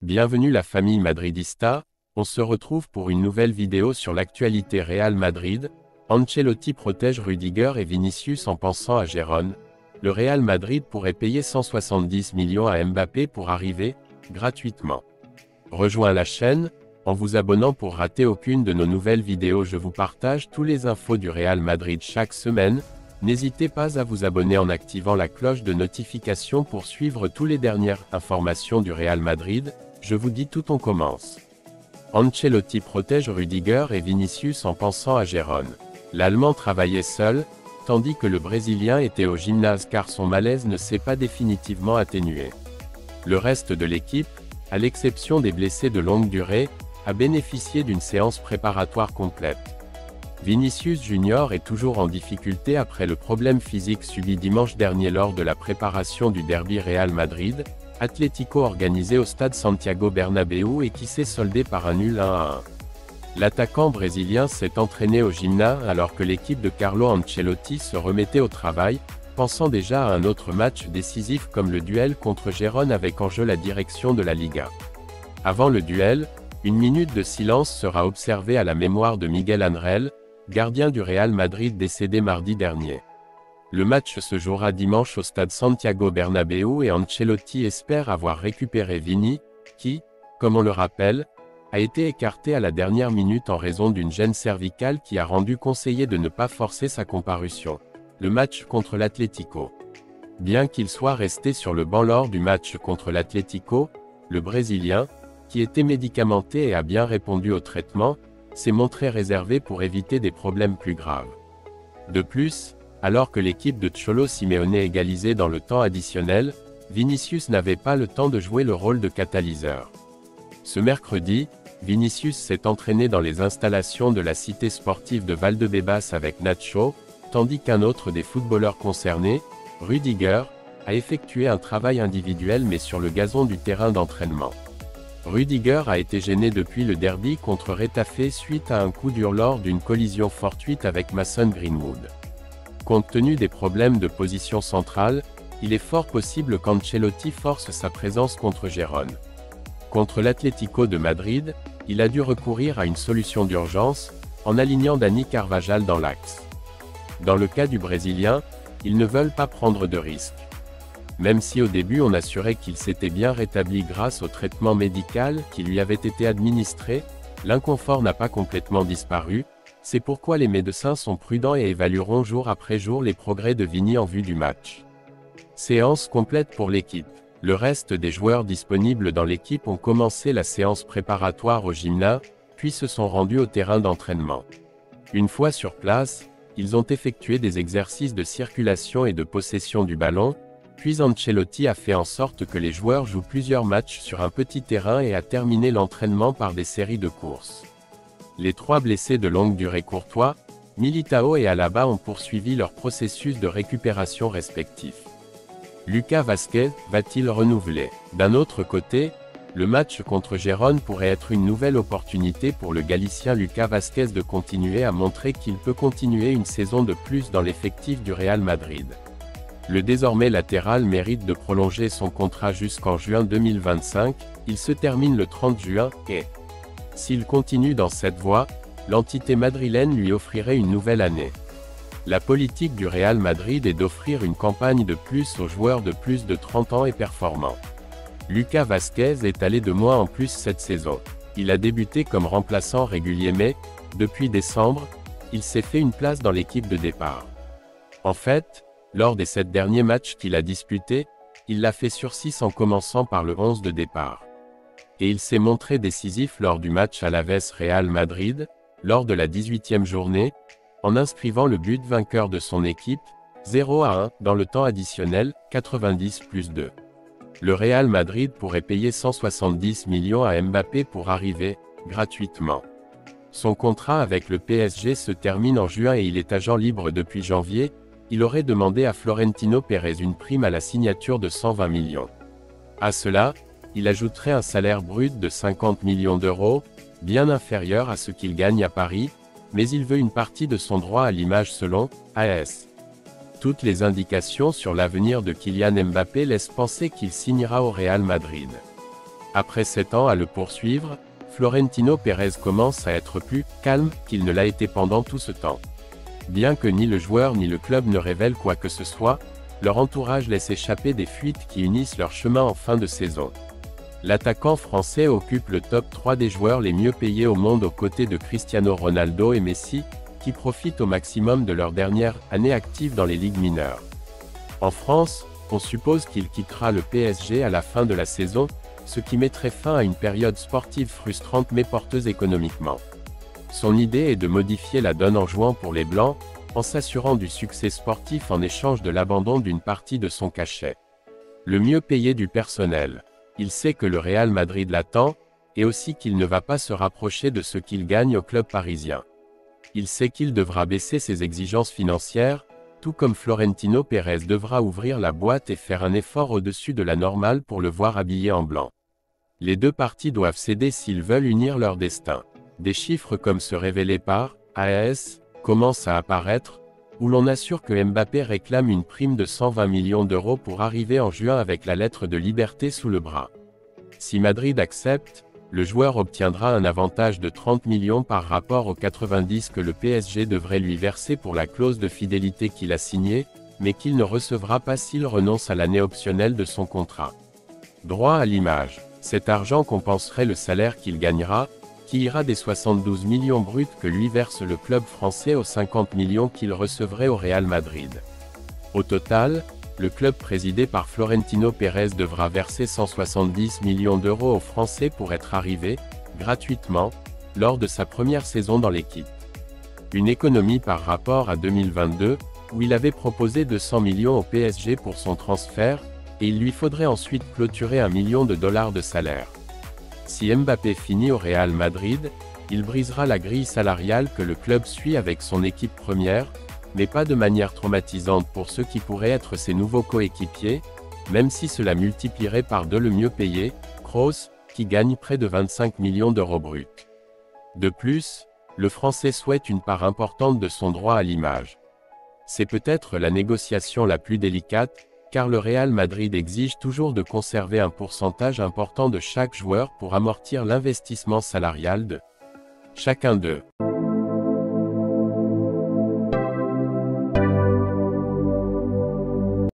Bienvenue la famille madridista, on se retrouve pour une nouvelle vidéo sur l'actualité Real Madrid. Ancelotti protège Rudiger et Vinicius en pensant à Gérone. Le Real Madrid pourrait payer 170 millions à Mbappé pour arriver, gratuitement. Rejoins la chaîne, en vous abonnant pour rater aucune de nos nouvelles vidéos. Je vous partage tous les infos du Real Madrid chaque semaine. N'hésitez pas à vous abonner en activant la cloche de notification pour suivre toutes les dernières informations du Real Madrid. Je vous dis tout, on commence. Ancelotti protège Rudiger et Vinicius en pensant à Gérone. L'Allemand travaillait seul, tandis que le Brésilien était au gymnase car son malaise ne s'est pas définitivement atténué. Le reste de l'équipe, à l'exception des blessés de longue durée, a bénéficié d'une séance préparatoire complète. Vinicius Junior est toujours en difficulté après le problème physique subi dimanche dernier lors de la préparation du derby Real Madrid, Atlético organisé au stade Santiago Bernabéu et qui s'est soldé par un nul 1-1. L'attaquant brésilien s'est entraîné au gymnase alors que l'équipe de Carlo Ancelotti se remettait au travail, pensant déjà à un autre match décisif comme le duel contre Gérone avec en jeu la direction de la Liga. Avant le duel, une minute de silence sera observée à la mémoire de Miguel Ángel, gardien du Real Madrid décédé mardi dernier. Le match se jouera dimanche au stade Santiago Bernabéu et Ancelotti espère avoir récupéré Vini, qui, comme on le rappelle, a été écarté à la dernière minute en raison d'une gêne cervicale qui a rendu conseillé de ne pas forcer sa comparution. Le match contre l'Atlético. Bien qu'il soit resté sur le banc lors du match contre l'Atlético, le Brésilien, qui était médicamenté et a bien répondu au traitement, s'est montré réservé pour éviter des problèmes plus graves. De plus, alors que l'équipe de Cholo Simeone égalisait dans le temps additionnel, Vinicius n'avait pas le temps de jouer le rôle de catalyseur. Ce mercredi, Vinicius s'est entraîné dans les installations de la cité sportive de Valdebebas avec Nacho, tandis qu'un autre des footballeurs concernés, Rudiger, a effectué un travail individuel mais sur le gazon du terrain d'entraînement. Rudiger a été gêné depuis le derby contre Retafe suite à un coup dur lors d'une collision fortuite avec Mason Greenwood. Compte tenu des problèmes de position centrale, il est fort possible qu'Ancelotti force sa présence contre Gérone. Contre l'Atlético de Madrid, il a dû recourir à une solution d'urgence, en alignant Dani Carvajal dans l'axe. Dans le cas du Brésilien, ils ne veulent pas prendre de risques. Même si au début on assurait qu'il s'était bien rétabli grâce au traitement médical qui lui avait été administré, l'inconfort n'a pas complètement disparu. C'est pourquoi les médecins sont prudents et évalueront jour après jour les progrès de Vini en vue du match. Séance complète pour l'équipe. Le reste des joueurs disponibles dans l'équipe ont commencé la séance préparatoire au gymnase, puis se sont rendus au terrain d'entraînement. Une fois sur place, ils ont effectué des exercices de circulation et de possession du ballon, puis Ancelotti a fait en sorte que les joueurs jouent plusieurs matchs sur un petit terrain et a terminé l'entraînement par des séries de courses. Les trois blessés de longue durée Courtois, Militao et Alaba ont poursuivi leur processus de récupération respectif. Lucas Vázquez va-t-il renouveler? D'un autre côté, le match contre Gérone pourrait être une nouvelle opportunité pour le Galicien Lucas Vázquez de continuer à montrer qu'il peut continuer une saison de plus dans l'effectif du Real Madrid. Le désormais latéral mérite de prolonger son contrat jusqu'en juin 2025, il se termine le 30 juin, et s'il continue dans cette voie, l'entité madrilène lui offrirait une nouvelle année. La politique du Real Madrid est d'offrir une campagne de plus aux joueurs de plus de 30 ans et performants. Lucas Vázquez est allé de moins en plus cette saison. Il a débuté comme remplaçant régulier mais, depuis décembre, il s'est fait une place dans l'équipe de départ. En fait, lors des 7 derniers matchs qu'il a disputés, il l'a fait sur 6 en commençant par le 11 de départ. Et il s'est montré décisif lors du match Alaves Real Madrid, lors de la 18e journée, en inscrivant le but vainqueur de son équipe, 0-1, dans le temps additionnel, 90+2. Le Real Madrid pourrait payer 170 millions à Mbappé pour arriver, gratuitement. Son contrat avec le PSG se termine en juin et il est agent libre depuis janvier. Il aurait demandé à Florentino Pérez une prime à la signature de 120 millions. À cela, il ajouterait un salaire brut de 50 millions d'euros, bien inférieur à ce qu'il gagne à Paris, mais il veut une partie de son droit à l'image selon AS. Toutes les indications sur l'avenir de Kylian Mbappé laissent penser qu'il signera au Real Madrid. Après 7 ans à le poursuivre, Florentino Pérez commence à être plus « calme » qu'il ne l'a été pendant tout ce temps. Bien que ni le joueur ni le club ne révèlent quoi que ce soit, leur entourage laisse échapper des fuites qui unissent leur chemin en fin de saison. L'attaquant français occupe le top 3 des joueurs les mieux payés au monde aux côtés de Cristiano Ronaldo et Messi, qui profitent au maximum de leur dernière année active dans les ligues mineures. En France, on suppose qu'il quittera le PSG à la fin de la saison, ce qui mettrait fin à une période sportive frustrante mais porteuse économiquement. Son idée est de modifier la donne en jouant pour les Blancs, en s'assurant du succès sportif en échange de l'abandon d'une partie de son cachet. Le mieux payé du personnel. Il sait que le Real Madrid l'attend, et aussi qu'il ne va pas se rapprocher de ce qu'il gagne au club parisien. Il sait qu'il devra baisser ses exigences financières, tout comme Florentino Pérez devra ouvrir la boîte et faire un effort au-dessus de la normale pour le voir habillé en blanc. Les deux parties doivent céder s'ils veulent unir leur destin. Des chiffres comme ceux révélés par AS commencent à apparaître, où l'on assure que Mbappé réclame une prime de 120 millions d'euros pour arriver en juin avec la lettre de liberté sous le bras. Si Madrid accepte, le joueur obtiendra un avantage de 30 millions par rapport aux 90 que le PSG devrait lui verser pour la clause de fidélité qu'il a signée, mais qu'il ne recevra pas s'il renonce à l'année optionnelle de son contrat. Droit à l'image. Cet argent compenserait le salaire qu'il gagnera, qui ira des 72 millions bruts que lui verse le club français aux 50 millions qu'il recevrait au Real Madrid. Au total, le club présidé par Florentino Pérez devra verser 170 millions d'euros aux Français pour être arrivé, gratuitement, lors de sa première saison dans l'équipe. Une économie par rapport à 2022, où il avait proposé 200 millions au PSG pour son transfert, et il lui faudrait ensuite clôturer $1 million de salaire. Si Mbappé finit au Real Madrid, il brisera la grille salariale que le club suit avec son équipe première, mais pas de manière traumatisante pour ceux qui pourraient être ses nouveaux coéquipiers, même si cela multiplierait par 2 le mieux payé, Kroos, qui gagne près de 25 millions d'euros bruts. De plus, le Français souhaite une part importante de son droit à l'image. C'est peut-être la négociation la plus délicate, car le Real Madrid exige toujours de conserver un pourcentage important de chaque joueur pour amortir l'investissement salarial de chacun d'eux.